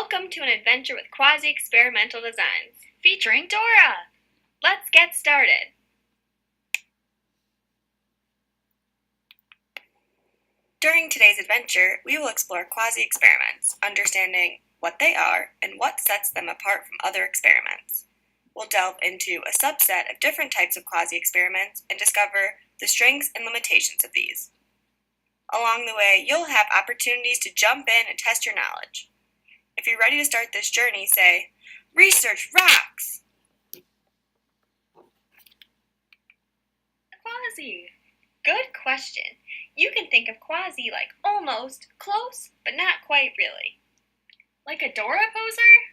Welcome to an adventure with Quasi Experimental Designs, featuring Dora! Let's get started! During today's adventure, we will explore quasi-experiments, understanding what they are and what sets them apart from other experiments. We'll delve into a subset of different types of quasi-experiments and discover the strengths and limitations of these. Along the way, you'll have opportunities to jump in and test your knowledge. If you're ready to start this journey, say, "Research rocks!" Quasi. Good question. You can think of quasi like almost, close, but not quite really. Like a Dora poser?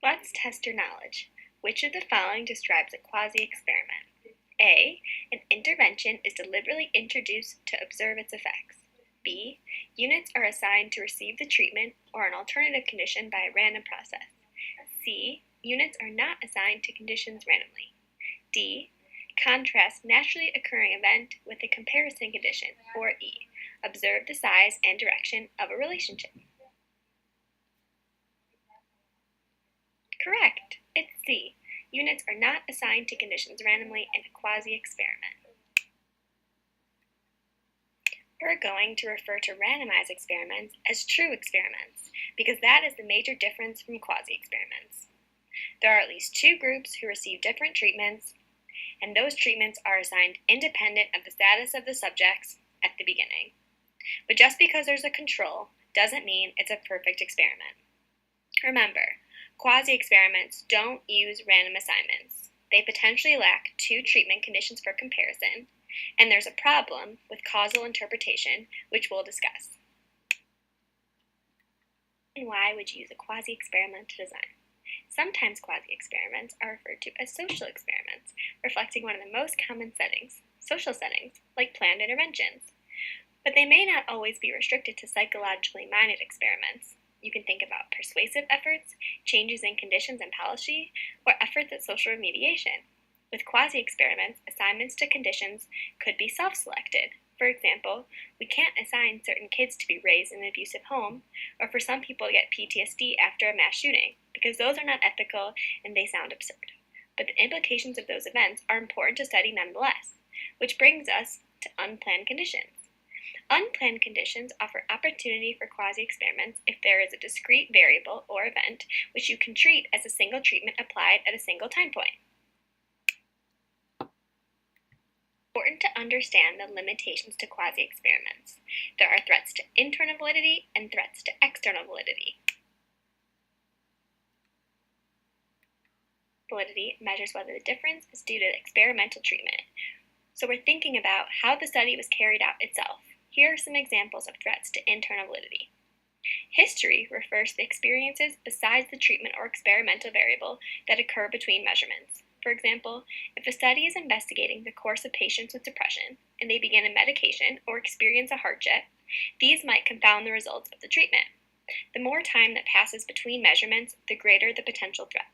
Let's test your knowledge. Which of the following describes a quasi-experiment? A. An intervention is deliberately introduced to observe its effects. B. Units are assigned to receive the treatment or an alternative condition by a random process. C. Units are not assigned to conditions randomly. D. Contrast naturally occurring event with a comparison condition. Or E. Observe the size and direction of a relationship. Correct. It's C. Units are not assigned to conditions randomly in a quasi-experiment. We're going to refer to randomized experiments as true experiments, because that is the major difference from quasi-experiments. There are at least two groups who receive different treatments, and those treatments are assigned independent of the status of the subjects at the beginning. But just because there's a control doesn't mean it's a perfect experiment. Remember, quasi-experiments don't use random assignments. They potentially lack two treatment conditions for comparison, and there's a problem with causal interpretation, which we'll discuss. And why would you use a quasi-experiment to design? Sometimes quasi-experiments are referred to as social experiments, reflecting one of the most common settings, social settings, like planned interventions. But they may not always be restricted to psychologically minded experiments. You can think about persuasive efforts, changes in conditions and policy, or efforts at social remediation. With quasi-experiments, assignments to conditions could be self-selected. For example, we can't assign certain kids to be raised in an abusive home, or for some people to get PTSD after a mass shooting, because those are not ethical and they sound absurd. But the implications of those events are important to study nonetheless, which brings us to unplanned conditions. Unplanned conditions offer opportunity for quasi-experiments if there is a discrete variable or event which you can treat as a single treatment applied at a single time point. Important to understand the limitations to quasi-experiments. There are threats to internal validity and threats to external validity. Validity measures whether the difference is due to experimental treatment. So we're thinking about how the study was carried out itself. Here are some examples of threats to internal validity. History refers to the experiences besides the treatment or experimental variable that occur between measurements. For example, if a study is investigating the course of patients with depression and they begin a medication or experience a hardship, these might confound the results of the treatment. The more time that passes between measurements, the greater the potential threat.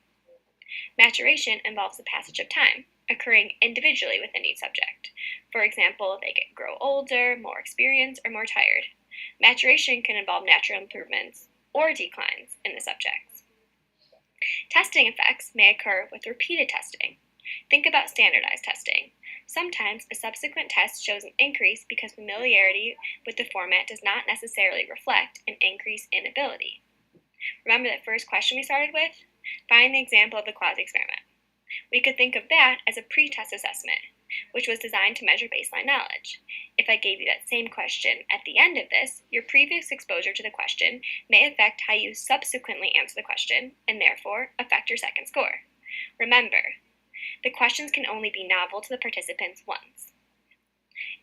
Maturation involves the passage of time, occurring individually within each subject. For example, they grow older, more experienced, or more tired. Maturation can involve natural improvements or declines in the subjects. Testing effects may occur with repeated testing. Think about standardized testing. Sometimes a subsequent test shows an increase because familiarity with the format does not necessarily reflect an increase in ability. Remember that first question we started with? Find the example of the quasi-experiment. We could think of that as a pre-test assessment, which was designed to measure baseline knowledge. If I gave you that same question at the end of this, your previous exposure to the question may affect how you subsequently answer the question, and therefore affect your second score. Remember, the questions can only be novel to the participants once.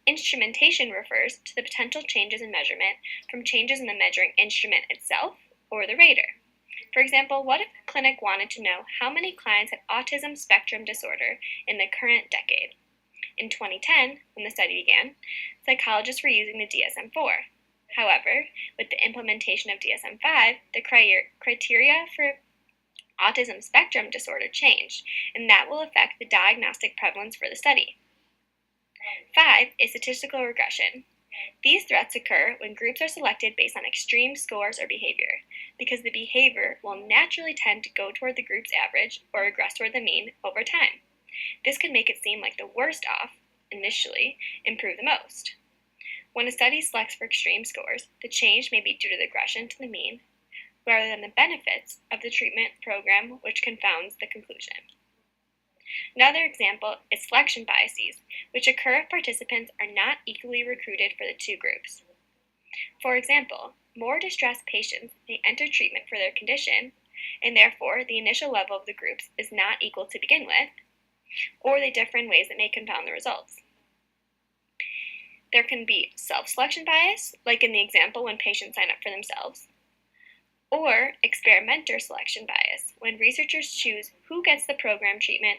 Instrumentation refers to the potential changes in measurement from changes in the measuring instrument itself or the rater. For example, what if the clinic wanted to know how many clients had autism spectrum disorder in the current decade? In 2010, when the study began, psychologists were using the DSM-4. However, with the implementation of DSM-5, the criteria for autism spectrum disorder changed, and that will affect the diagnostic prevalence for the study. 5 is statistical regression. These threats occur when groups are selected based on extreme scores or behavior, because the behavior will naturally tend to go toward the group's average or regress toward the mean over time. This could make it seem like the worst off, initially, improve the most. When a study selects for extreme scores, the change may be due to the regression to the mean, rather than the benefits of the treatment program, which confounds the conclusion. Another example is selection biases, which occur if participants are not equally recruited for the two groups. For example, more distressed patients may enter treatment for their condition, and therefore the initial level of the groups is not equal to begin with, or they differ in ways that may confound the results. There can be self-selection bias, like in the example when patients sign up for themselves, or experimenter selection bias, when researchers choose who gets the program treatment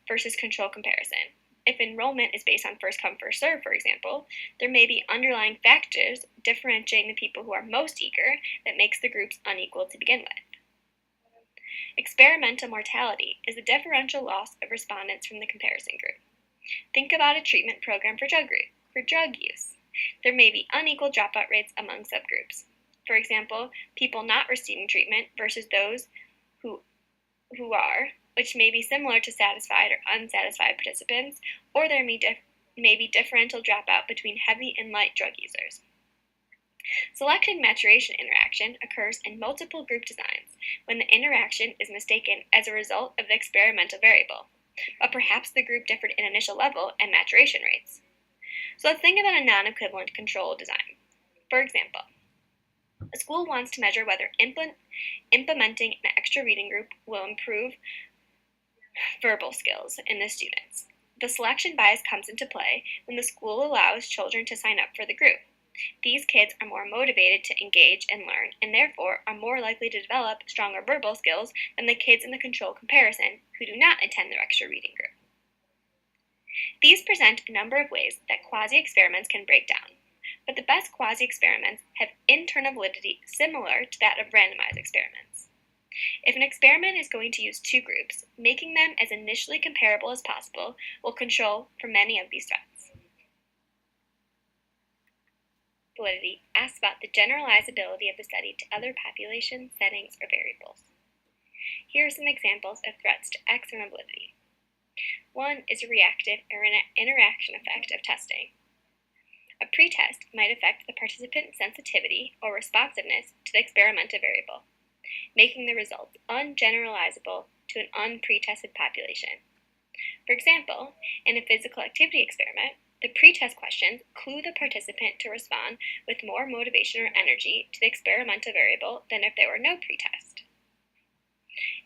versus control comparison. If enrollment is based on first come, first serve, for example, there may be underlying factors differentiating the people who are most eager that makes the groups unequal to begin with. Experimental mortality is the differential loss of respondents from the comparison group. Think about a treatment program for drug use. There may be unequal dropout rates among subgroups. For example, people not receiving treatment versus those who are, which may be similar to satisfied or unsatisfied participants, or there may be differential dropout between heavy and light drug users. Selected maturation interaction occurs in multiple group designs when the interaction is mistaken as a result of the experimental variable, but perhaps the group differed in initial level and maturation rates. So let's think about a non-equivalent control design. For example, a school wants to measure whether implementing an extra reading group will improve verbal skills in the students. The selection bias comes into play when the school allows children to sign up for the group. These kids are more motivated to engage and learn, and therefore are more likely to develop stronger verbal skills than the kids in the control comparison who do not attend their extra reading group. These present a number of ways that quasi-experiments can break down, but the best quasi-experiments have internal validity similar to that of randomized experiments. If an experiment is going to use two groups, making them as initially comparable as possible will control for many of these threats. Validity asks about the generalizability of the study to other populations, settings, or variables. Here are some examples of threats to external validity. One is a reactive or interaction effect of testing. A pretest might affect the participant's sensitivity or responsiveness to the experimental variable, making the results ungeneralizable to an unpretested population. For example, in a physical activity experiment, the pretest questions clue the participant to respond with more motivation or energy to the experimental variable than if there were no pretest.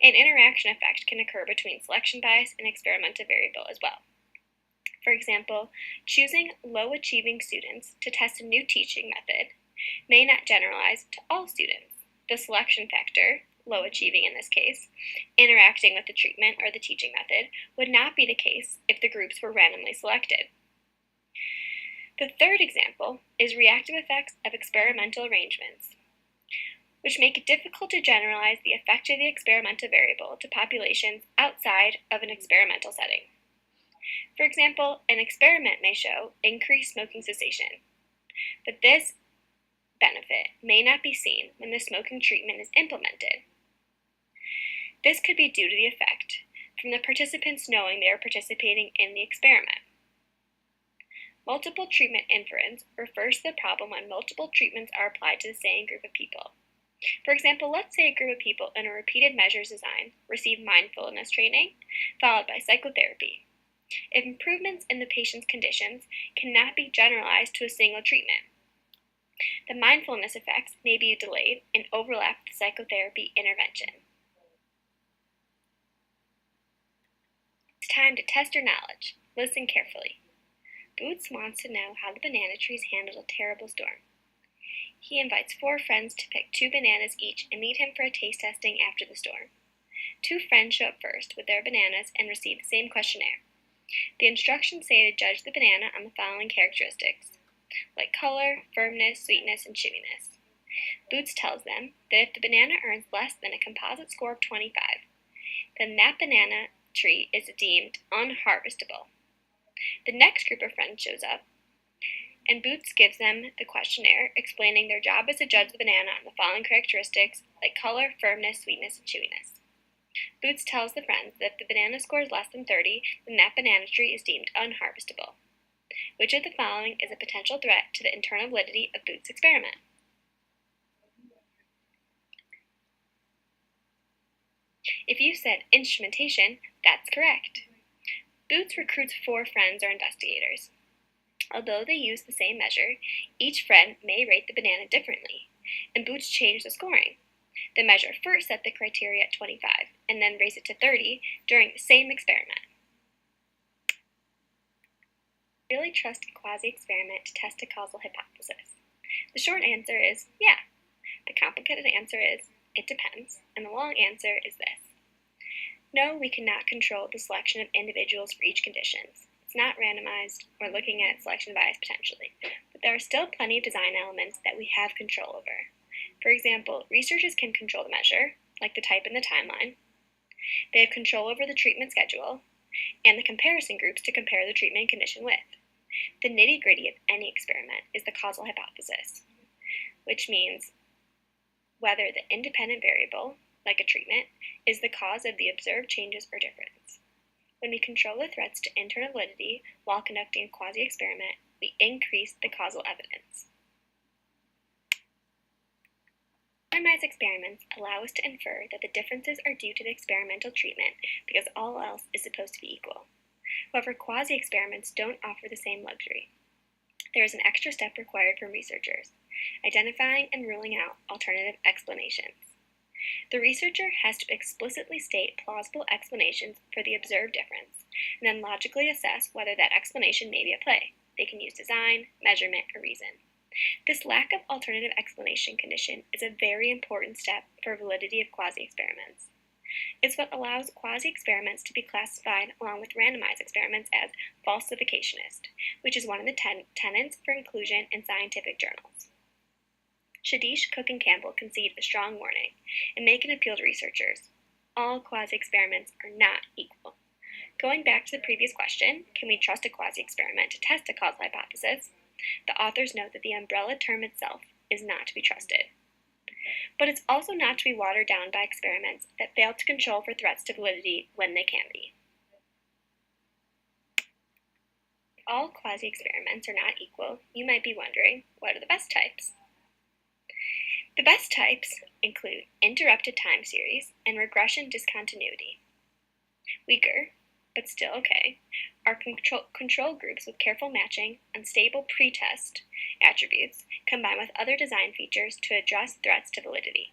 An interaction effect can occur between selection bias and experimental variable as well. For example, choosing low-achieving students to test a new teaching method may not generalize to all students. The selection factor, low achieving in this case, interacting with the treatment or the teaching method, would not be the case if the groups were randomly selected. The third example is reactive effects of experimental arrangements, which make it difficult to generalize the effect of the experimental variable to populations outside of an experimental setting. For example, an experiment may show increased smoking cessation, but this benefit may not be seen when the smoking treatment is implemented. This could be due to the effect from the participants knowing they are participating in the experiment. Multiple treatment inference refers to the problem when multiple treatments are applied to the same group of people. For example, let's say a group of people in a repeated measures design receive mindfulness training, followed by psychotherapy. If improvements in the patient's conditions cannot be generalized to a single treatment, the mindfulness effects may be delayed and overlap the psychotherapy intervention. It's time to test your knowledge. Listen carefully. Boots wants to know how the banana trees handled a terrible storm. He invites 4 friends to pick 2 bananas each and meet him for a taste testing after the storm. 2 friends show up first with their bananas and receive the same questionnaire. The instructions say to judge the banana on the following characteristics, like color, firmness, sweetness, and chewiness. Boots tells them that if the banana earns less than a composite score of 25, then that banana tree is deemed unharvestable. The next group of friends shows up, and Boots gives them the questionnaire explaining their job is to judge the banana on the following characteristics like color, firmness, sweetness, and chewiness. Boots tells the friends that if the banana scores less than 30, then that banana tree is deemed unharvestable. Which of the following is a potential threat to the internal validity of Boots' experiment? If you said instrumentation, that's correct. Boots recruits 4 friends or investigators. Although they use the same measure, each friend may rate the banana differently, and Boots changed the scoring. The measure first set the criteria at 25, and then raised it to 30 during the same experiment. Really trust a quasi-experiment to test a causal hypothesis? The short answer is yeah. The complicated answer is it depends, and the long answer is this. No, we cannot control the selection of individuals for each condition. It's not randomized or looking at selection bias potentially, but there are still plenty of design elements that we have control over. For example, researchers can control the measure, like the type and the timeline. They have control over the treatment schedule and the comparison groups to compare the treatment condition with. The nitty-gritty of any experiment is the causal hypothesis, which means whether the independent variable, like a treatment, is the cause of the observed changes or difference. When we control the threats to internal validity while conducting a quasi-experiment, we increase the causal evidence. Randomized experiments allow us to infer that the differences are due to the experimental treatment because all else is supposed to be equal. However, quasi-experiments don't offer the same luxury. There is an extra step required from researchers, identifying and ruling out alternative explanations. The researcher has to explicitly state plausible explanations for the observed difference, and then logically assess whether that explanation may be at play. They can use design, measurement, or reason. This lack of alternative explanation condition is a very important step for validity of quasi-experiments. It's what allows quasi-experiments to be classified along with randomized experiments as falsificationist, which is one of the tenets for inclusion in scientific journals. Shadish, Cook, and Campbell concede a strong warning and make an appeal to researchers. All quasi-experiments are not equal. Going back to the previous question, can we trust a quasi-experiment to test a causal hypothesis? The authors note that the umbrella term itself is not to be trusted. But it's also not to be watered down by experiments that fail to control for threats to validity when they can be. If all quasi-experiments are not equal, you might be wondering, what are the best types? The best types include interrupted time series and regression discontinuity. Weaker, but still okay, are control groups with careful matching, unstable pretest attributes combined with other design features to address threats to validity.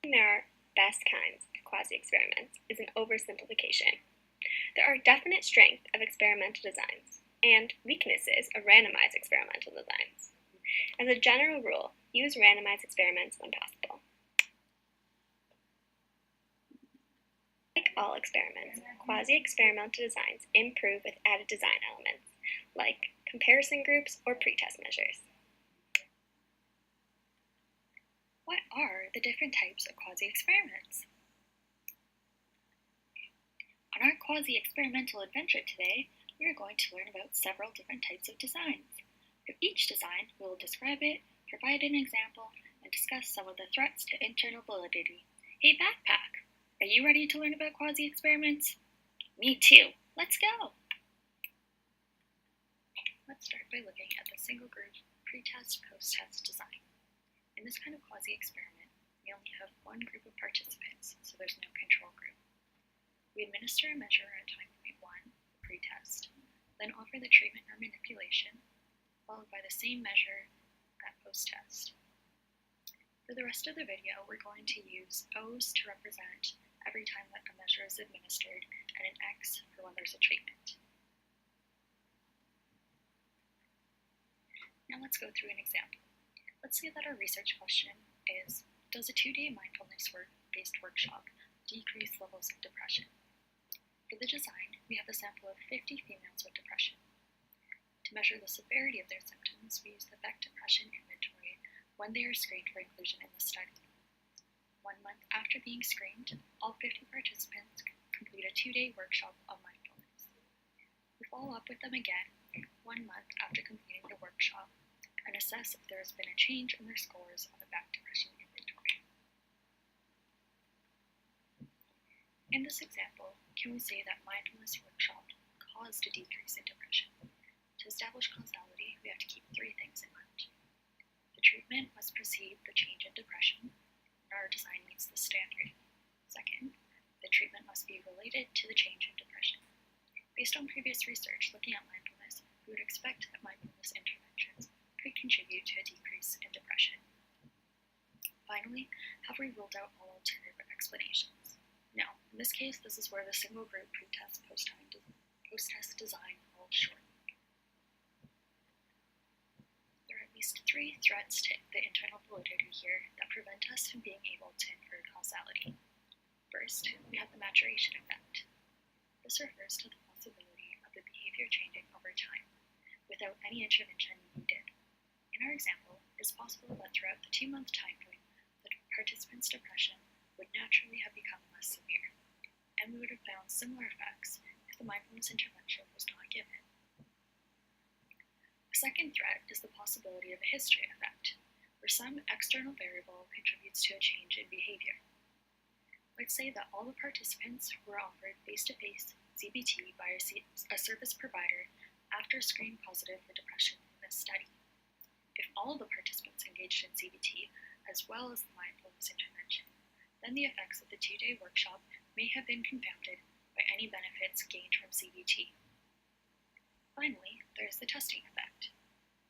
There are best kinds of quasi-experiments is an oversimplification. There are definite strengths of experimental designs and weaknesses of randomized experimental designs. As a general rule, use randomized experiments when possible. Like all experiments, quasi-experimental designs improve with added design elements, like comparison groups or pretest measures. What are the different types of quasi-experiments? On our quasi-experimental adventure today, we are going to learn about several different types of designs. For each design, we will describe it, provide an example, and discuss some of the threats to internal validity. Hey Backpack, are you ready to learn about quasi-experiments? Me too. Let's go! Let's start by looking at the single group pretest post-test design. In this kind of quasi-experiment, we only have one group of participants, so there's no control group. We administer a measure at time point 1, the pretest, then offer the treatment or manipulation, followed by the same measure at post-test. For the rest of the video, we're going to use O's to represent every time that a measure is administered, and an X for when there's a treatment. Now let's go through an example. Let's say that our research question is, does a 2-day mindfulness-based workshop decrease levels of depression? For the design, we have a sample of 50 females with depression. To measure the severity of their symptoms, we use the Beck Depression Inventory when they are screened for inclusion in the study. 1 month after being screened, all 50 participants complete a 2-day workshop on mindfulness. We follow up with them again 1 month after completing the workshop and assess if there has been a change in their scores on the back depression inventory. In this example, can we say that mindfulness workshop caused a decrease in depression? To establish causality, we have to keep 3 things in mind. The treatment must precede the change in depression, and our design meets the standard. Second, the treatment must be related to the change in depression. Based on previous research looking at mindfulness, we would expect that mindfulness interventions could contribute to a decrease in depression. Finally, have we ruled out all alternative explanations? No. In this case, this is where the single group pre-test, post-test design falls short. There are at least 3 threats to the internal validity here that prevent us from being able to infer causality. First, we have the maturation effect. This refers to the possibility of the behavior changing over time, without any intervention needed. In our example, it is possible that throughout the 2-month time frame, the participant's depression would naturally have become less severe, and we would have found similar effects if the mindfulness intervention was not given. A second threat is the possibility of a history effect, where some external variable contributes to a change in behavior. Let's say that all the participants were offered face-to-face CBT by a service provider after screening positive for depression in this study. If all of the participants engaged in CBT, as well as the mindfulness intervention, then the effects of the 2-day workshop may have been confounded by any benefits gained from CBT. Finally, there is the testing effect,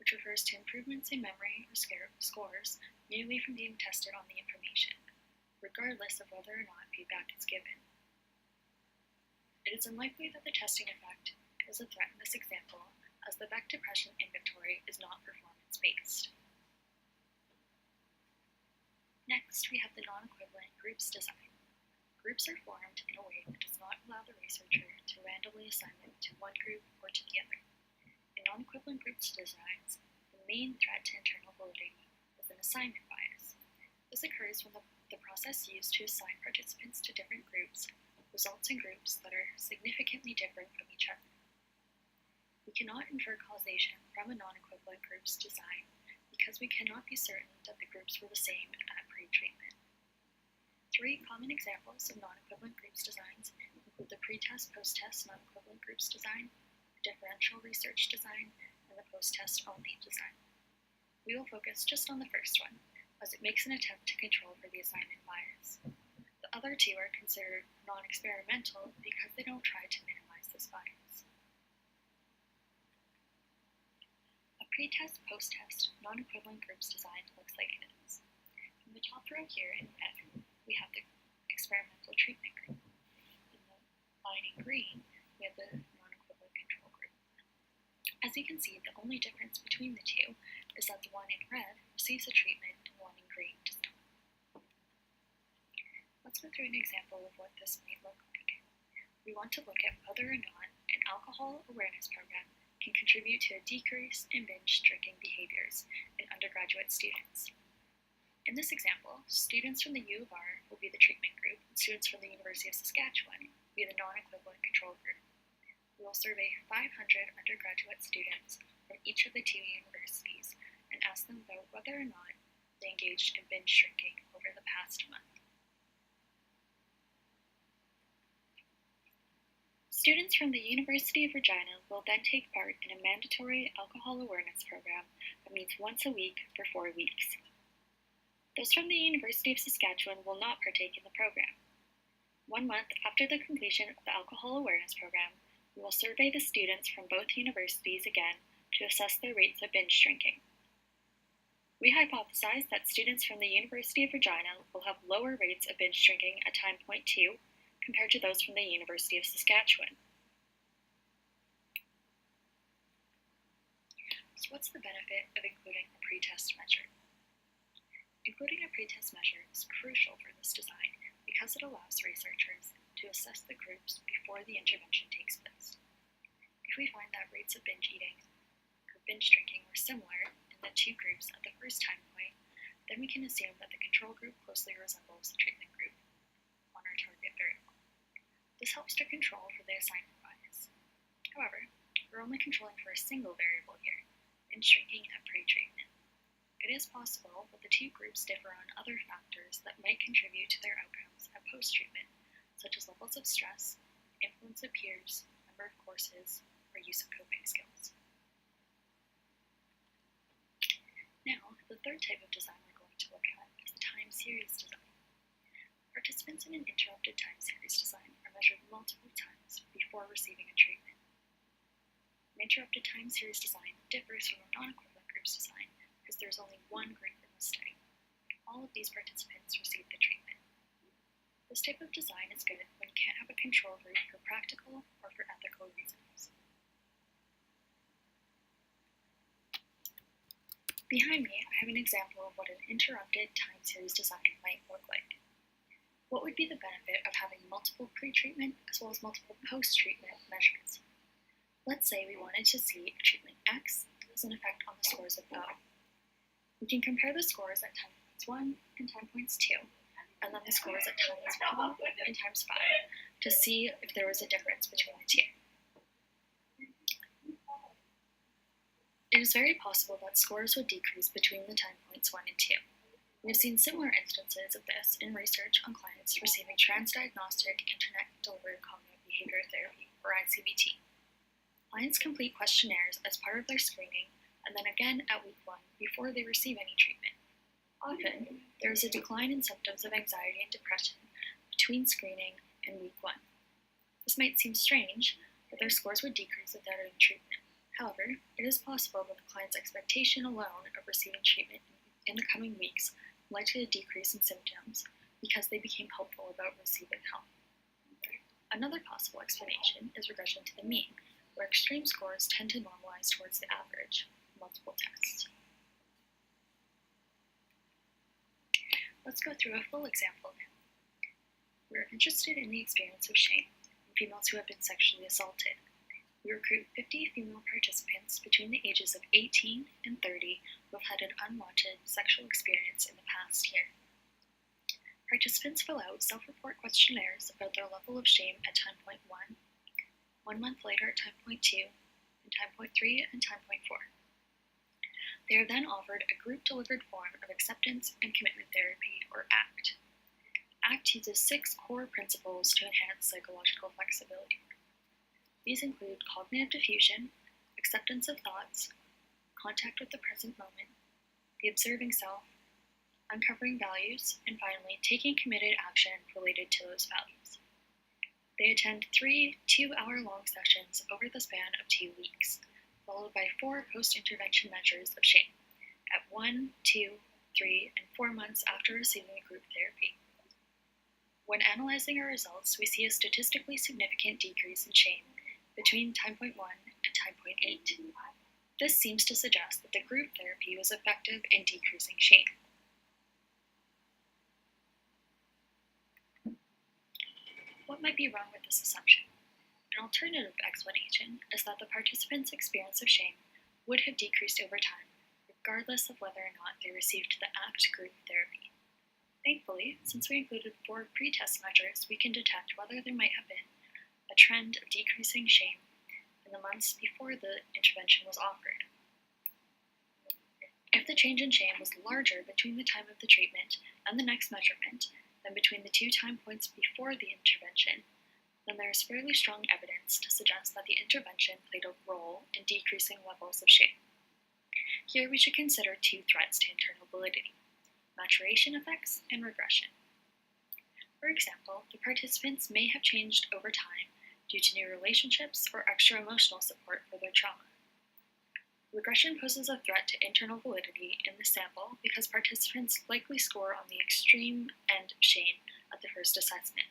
which refers to improvements in memory or scores merely from being tested on the information, regardless of whether or not feedback is given. It is unlikely that the testing effect is a threat in this example, as the Beck Depression Inventory is not performance-based. Next, we have the non-equivalent groups design. Groups are formed in a way that does not allow the researcher to randomly assign them to one group or to the other. In non-equivalent groups designs, the main threat to internal validity is an assignment bias. This occurs when the process used to assign participants to different groups results in groups that are significantly different from each other. We cannot infer causation from a non-equivalent groups design because we cannot be certain that the groups were the same at pre-treatment. 3 common examples of non-equivalent groups designs include the pre-test, post-test non-equivalent groups design, the differential research design, and the post-test only design. We will focus just on the first one, as it makes an attempt to control for the assignment bias. The other 2 are considered non-experimental because they don't try to minimize this bias. A pre-test, post-test, non-equivalent groups design looks like this. In the top row here in red, we have the experimental treatment group. In the line in green, we have the non-equivalent control group. As you can see, the only difference between the 2 is that the one in red receives a treatment and the one in green does not. Let's go through an example of what this might look like. We want to look at whether or not an alcohol awareness program can contribute to a decrease in binge drinking behaviors in undergraduate students. In this example, students from the U of R will be the treatment group, and students from the University of Saskatchewan will be the non-equivalent control group. We will survey 500 undergraduate students from each of the 2 universities and ask them about whether or not they engaged in binge drinking over the past month. Students from the University of Regina will then take part in a mandatory alcohol awareness program that meets once a week for 4 weeks. Those from the University of Saskatchewan will not partake in the program. 1 month after the completion of the alcohol awareness program, we will survey the students from both universities again to assess their rates of binge drinking. We hypothesize that students from the University of Regina will have lower rates of binge drinking at time point 2 compared to those from the University of Saskatchewan. So what's the benefit of including a pretest measure? Including a pretest measure is crucial for this design because it allows researchers to assess the groups before the intervention takes place. If we find that rates of binge eating or binge drinking were similar in the 2 groups at the first time point, then we can assume that the control group closely resembles the treatment group on our target variable. This helps to control for the assignment bias. However, we're only controlling for a single variable here, in shrinking at pre-treatment. It is possible that the two groups differ on other factors that might contribute to their outcomes at post-treatment, such as levels of stress, influence of peers, number of courses, or use of coping skills. Now, the third type of design we're going to look at is the time series design. Participants in an interrupted time series design are measured multiple times before receiving a treatment. An interrupted time series design differs from a non-equivalent groups design because there is only one group in the study. All of these participants receive the treatment. This type of design is good when you can't have a control group for practical or for ethical reasons. Behind me, I have an example of what an interrupted time series design might look like. What would be the benefit of having multiple pre-treatment as well as multiple post-treatment measures? Let's say we wanted to see a treatment X has an effect on the scores of O. We can compare the scores at time points 1 and time points 2, and then the scores at times 4 and times 5 to see if there was a difference between the two. It is very possible that scores would decrease between the time points 1 and 2. We have seen similar instances of this in research on clients receiving transdiagnostic internet-delivered cognitive behavior therapy, or ICBT. Clients complete questionnaires as part of their screening and then again at week 1 before they receive any treatment. Often, there is a decline in symptoms of anxiety and depression between screening and week 1. This might seem strange, but their scores would decrease without any treatment. However, it is possible that the client's expectation alone of receiving treatment in the coming weeks led to a decrease in symptoms because they became hopeful about receiving help. Another possible explanation is regression to the mean, where extreme scores tend to normalize towards the average, multiple tests. Let's go through a full example now. We're interested in the experience of shame in females who have been sexually assaulted. We recruit 50 female participants between the ages of 18 and 30 who have had an unwanted sexual experience in the past year. Participants fill out self-report questionnaires about their level of shame at time point 1 month later at time point 2, and time point 3 and time point 4. They are then offered a group-delivered form of acceptance and commitment therapy, or ACT. ACT uses 6 core principles to enhance psychological flexibility. These include cognitive diffusion, acceptance of thoughts, contact with the present moment, the observing self, uncovering values, and finally, taking committed action related to those values. They attend 3 2-hour-long sessions over the span of 2 weeks, followed by 4 post-intervention measures of shame at 1, 2, 3, and 4 months after receiving group therapy. When analyzing our results, we see a statistically significant decrease in shame between time point 1 and time point 8. This seems to suggest that the group therapy was effective in decreasing shame. What might be wrong with this assumption? An alternative explanation is that the participants' experience of shame would have decreased over time, regardless of whether or not they received the ACT group therapy. Thankfully, since we included 4 pre-test measures, we can detect whether there might have been a trend of decreasing shame in the months before the intervention was offered. If the change in shame was larger between the time of the treatment and the next measurement than between the 2 time points before the intervention, then there is fairly strong evidence to suggest that the intervention played a role in decreasing levels of shame. Here we should consider 2 threats to internal validity: maturation effects and regression. For example, the participants may have changed over time due to new relationships or extra emotional support for their trauma. Regression poses a threat to internal validity in the sample because participants likely score on the extreme end of shame at the first assessment.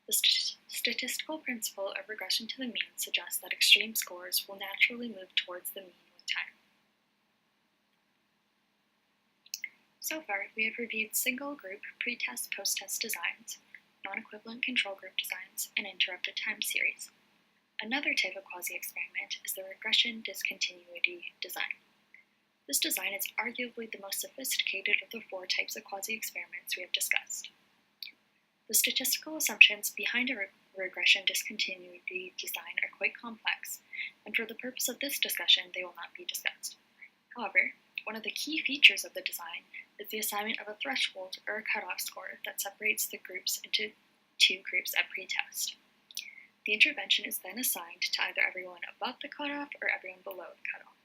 The statistical principle of regression to the mean suggests that extreme scores will naturally move towards the mean with time. So far, we have reviewed single-group pre-test, post-test designs, non-equivalent control group designs, and interrupted time series. Another type of quasi-experiment is the regression discontinuity design. This design is arguably the most sophisticated of the 4 types of quasi-experiments we have discussed. The statistical assumptions behind a regression discontinuity design are quite complex, and for the purpose of this discussion, they will not be discussed. However, one of the key features of the design is the assignment of a threshold or a cutoff score that separates the groups into two groups at pretest. The intervention is then assigned to either everyone above the cutoff or everyone below the cutoff.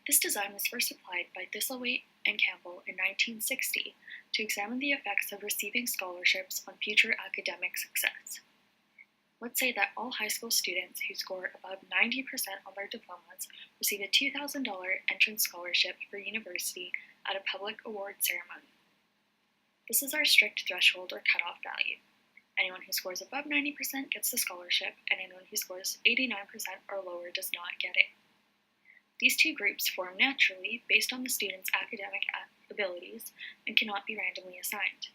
This design was first applied by Thistlethwaite and Campbell in 1960 to examine the effects of receiving scholarships on future academic success. Let's say that all high school students who score above 90% on their diplomas receive a $2,000 entrance scholarship for university at a public award ceremony. This is our strict threshold or cutoff value. Anyone who scores above 90% gets the scholarship, and anyone who scores 89% or lower does not get it. These two groups form naturally based on the student's academic abilities and cannot be randomly assigned.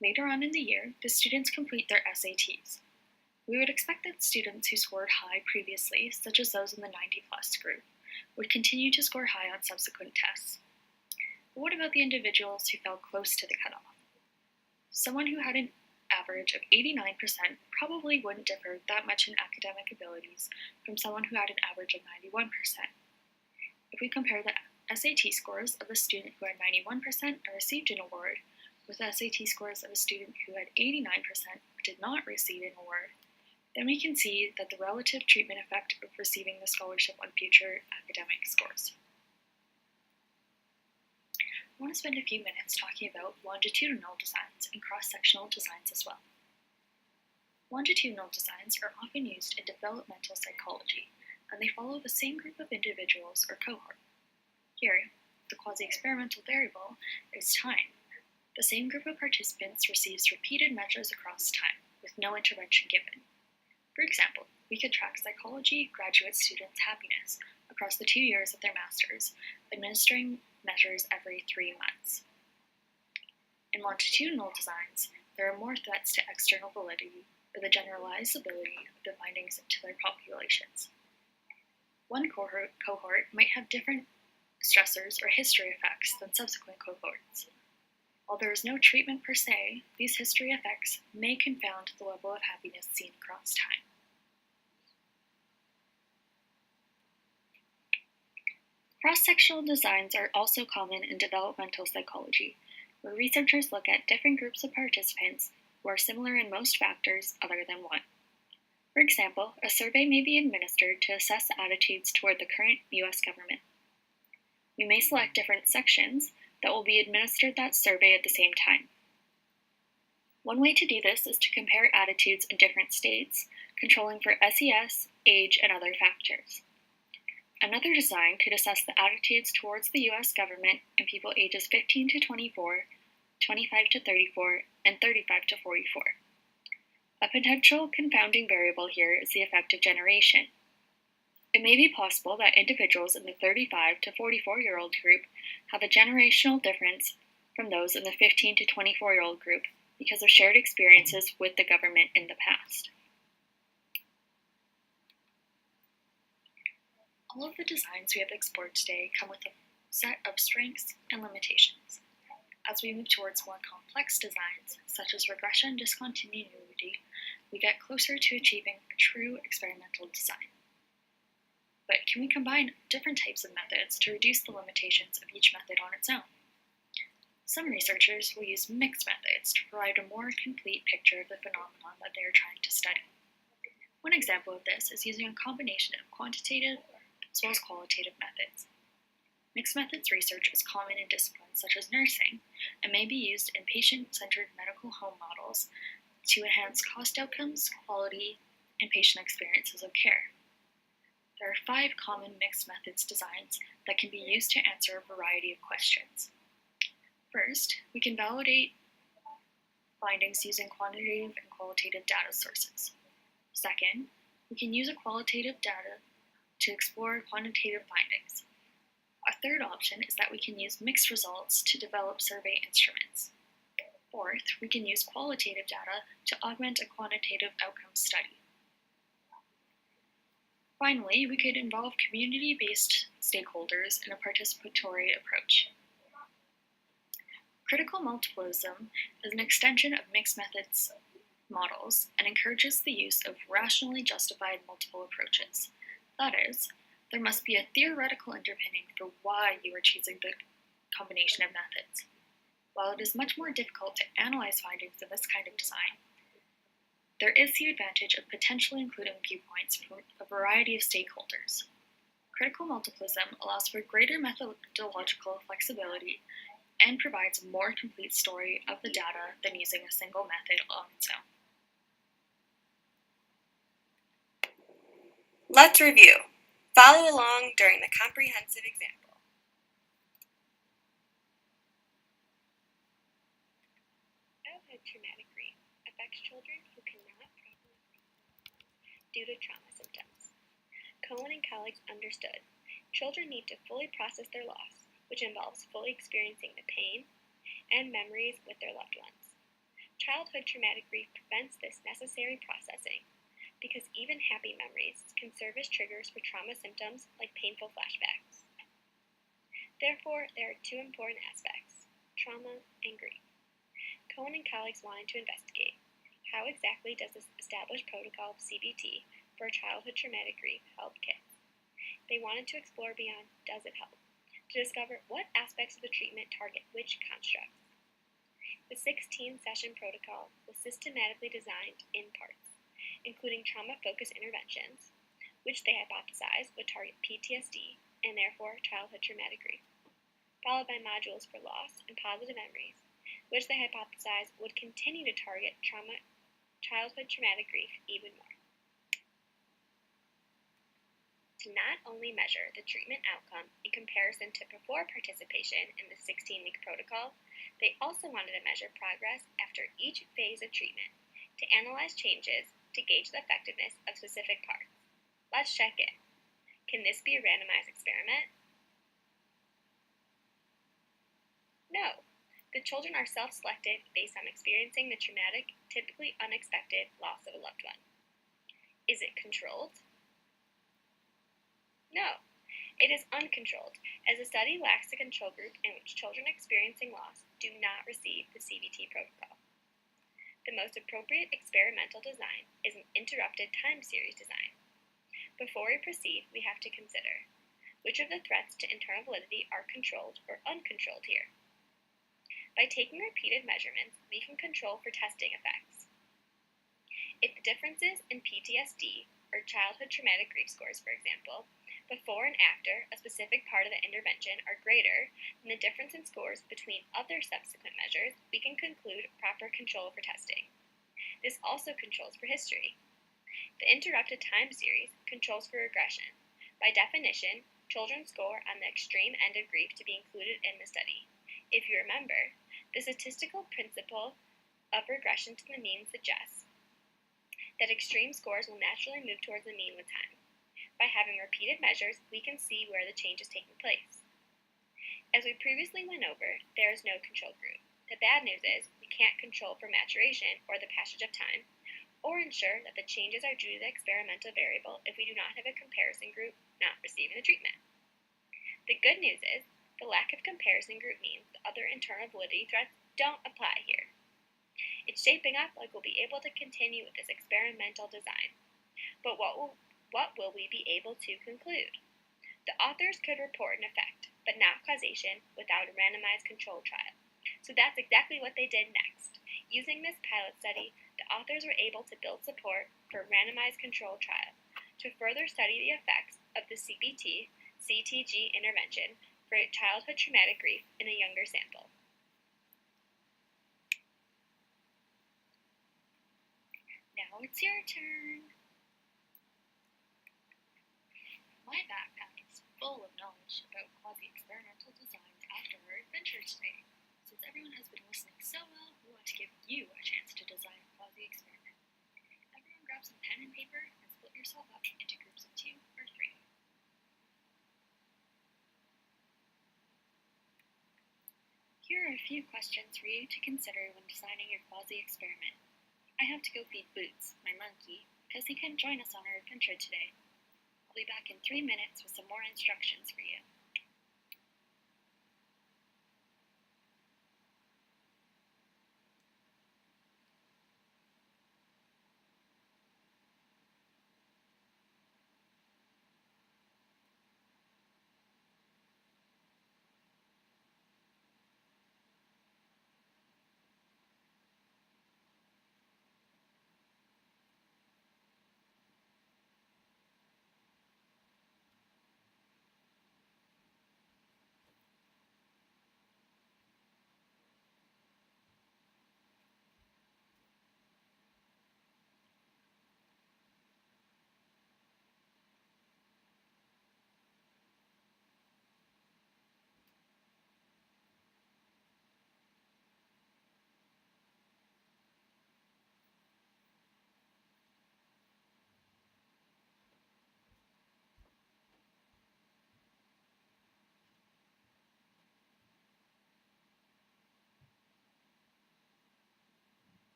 Later on in the year, the students complete their SATs. We would expect that students who scored high previously, such as those in the 90+ group, would continue to score high on subsequent tests. But what about the individuals who fell close to the cutoff? Someone who had an average of 89% probably wouldn't differ that much in academic abilities from someone who had an average of 91%. If we compare the SAT scores of a student who had 91% and received an award with SAT scores of a student who had 89% but did not receive an award, then we can see that the relative treatment effect of receiving the scholarship on future academic scores. I want to spend a few minutes talking about longitudinal designs and cross-sectional designs as well. Longitudinal designs are often used in developmental psychology, and they follow the same group of individuals or cohort. Here, the quasi-experimental variable is time. The same group of participants receives repeated measures across time, with no intervention given. For example, we could track psychology graduate students' happiness across the 2 years of their master's, administering measures every 3 months. In longitudinal designs, there are more threats to external validity or the generalizability of the findings into their populations. One cohort might have different stressors or history effects than subsequent cohorts. While there is no treatment per se, these history effects may confound the level of happiness seen across time. Cross-sectional designs are also common in developmental psychology, where researchers look at different groups of participants who are similar in most factors other than one. For example, a survey may be administered to assess attitudes toward the current U.S. government. We may select different sections that will be administered that survey at the same time. One way to do this is to compare attitudes in different states, controlling for SES, age, and other factors. Another design could assess the attitudes towards the U.S. government in people ages 15 to 24, 25 to 34, and 35 to 44. A potential confounding variable here is the effect of generation. It may be possible that individuals in the 35 to 44-year-old group have a generational difference from those in the 15 to 24-year-old group because of shared experiences with the government in the past. All of the designs we have explored today come with a set of strengths and limitations. As we move towards more complex designs, such as regression discontinuity, we get closer to achieving a true experimental design. But can we combine different types of methods to reduce the limitations of each method on its own? Some researchers will use mixed methods to provide a more complete picture of the phenomenon that they are trying to study. One example of this is using a combination of quantitative as well as qualitative methods. Mixed methods research is common in disciplines such as nursing and may be used in patient-centered medical home models to enhance cost outcomes, quality, and patient experiences of care. There are 5 common mixed methods designs that can be used to answer a variety of questions. First, we can validate findings using quantitative and qualitative data sources. Second, we can use a qualitative data to explore quantitative findings. A third option is that we can use mixed results to develop survey instruments. Fourth, we can use qualitative data to augment a quantitative outcome study. Finally, we could involve community-based stakeholders in a participatory approach. Critical multiplism is an extension of mixed methods models and encourages the use of rationally justified multiple approaches. That is, there must be a theoretical underpinning for why you are choosing the combination of methods. While it is much more difficult to analyze findings in this kind of design, there is the advantage of potentially including viewpoints from a variety of stakeholders. Critical multiplism allows for greater methodological flexibility and provides a more complete story of the data than using a single method on its own. Let's review. Follow along during the comprehensive example. Childhood traumatic grief affects children who cannot properly due to trauma symptoms. Cohen and colleagues understood children need to fully process their loss, which involves fully experiencing the pain and memories with their loved ones. Childhood traumatic grief prevents this necessary processing because even happy memories can serve as triggers for trauma symptoms like painful flashbacks. Therefore, there are two important aspects, trauma and grief. Cohen and colleagues wanted to investigate how exactly does this established protocol of CBT for childhood traumatic grief help kids. They wanted to explore beyond does it help, to discover what aspects of the treatment target which constructs. The 16-session protocol was systematically designed in parts, including trauma-focused interventions, which they hypothesized would target PTSD and therefore childhood traumatic grief, followed by modules for loss and positive memories, which they hypothesized would continue to target childhood traumatic grief even more. To not only measure the treatment outcome in comparison to before participation in the 16-week protocol, they also wanted to measure progress after each phase of treatment to analyze changes to gauge the effectiveness of specific parts. Let's check in. Can this be a randomized experiment? No. The children are self-selected based on experiencing the traumatic, typically unexpected loss of a loved one. Is it controlled? No. It is uncontrolled, as the study lacks a control group in which children experiencing loss do not receive the CBT protocol. The most appropriate experimental design is an interrupted time series design. Before we proceed, we have to consider which of the threats to internal validity are controlled or uncontrolled here. By taking repeated measurements, we can control for testing effects. If the differences in PTSD or childhood traumatic grief scores, for example, before and after a specific part of the intervention are greater than the difference in scores between other subsequent measures, we can conclude proper control for testing. This also controls for history. The interrupted time series controls for regression. By definition, children score on the extreme end of grief to be included in the study. If you remember, the statistical principle of regression to the mean suggests that extreme scores will naturally move towards the mean with time. By having repeated measures, we can see where the change is taking place. As we previously went over, there is no control group. The bad news is we can't control for maturation or the passage of time, or ensure that the changes are due to the experimental variable if we do not have a comparison group not receiving the treatment. The good news is the lack of comparison group means the other internal validity threats don't apply here. It's shaping up like we'll be able to continue with this experimental design. But what will we be able to conclude? The authors could report an effect, but not causation, without a randomized controlled trial. So that's exactly what they did next. Using this pilot study, the authors were able to build support for a randomized controlled trial to further study the effects of the CPT-CTG intervention for childhood traumatic grief in a younger sample. Now it's your turn. My backpack is full of knowledge about quasi-experimental designs after our adventure today. Since everyone has been listening so well, we want to give you a chance to design a quasi-experiment. Everyone grab some pen and paper and split yourself up into groups of 2 or 3. Here are a few questions for you to consider when designing your quasi-experiment. I have to go feed Boots, my monkey, because he couldn't join us on our adventure today. I'll be back in 3 minutes with some more instructions for you.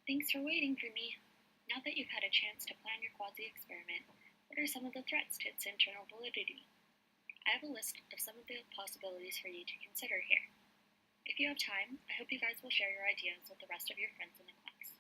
Thanks for waiting for me. Now that you've had a chance to plan your quasi-experiment, what are some of the threats to its internal validity? I have a list of some of the possibilities for you to consider here. If you have time, I hope you guys will share your ideas with the rest of your friends in the class.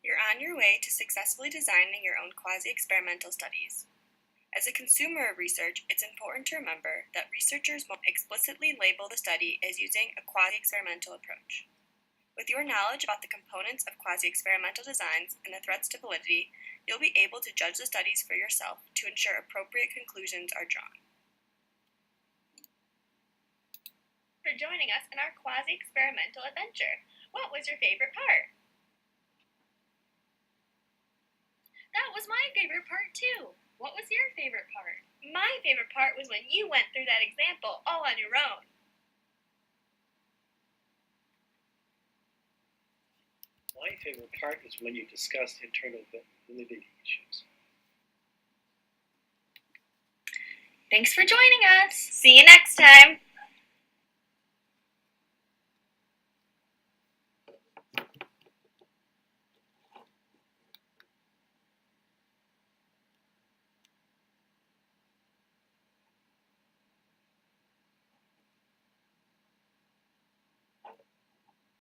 You're on your way to successfully designing your own quasi-experimental studies. As a consumer of research, it's important to remember that researchers won't explicitly label the study as using a quasi-experimental approach. With your knowledge about the components of quasi-experimental designs and the threats to validity, you'll be able to judge the studies for yourself to ensure appropriate conclusions are drawn. For joining us in our quasi-experimental adventure. What was your favorite part? That was my favorite part too. What was your favorite part? My favorite part was when you went through that example all on your own. My favorite part is when you discussed internal validity issues. Thanks for joining us. See you next time.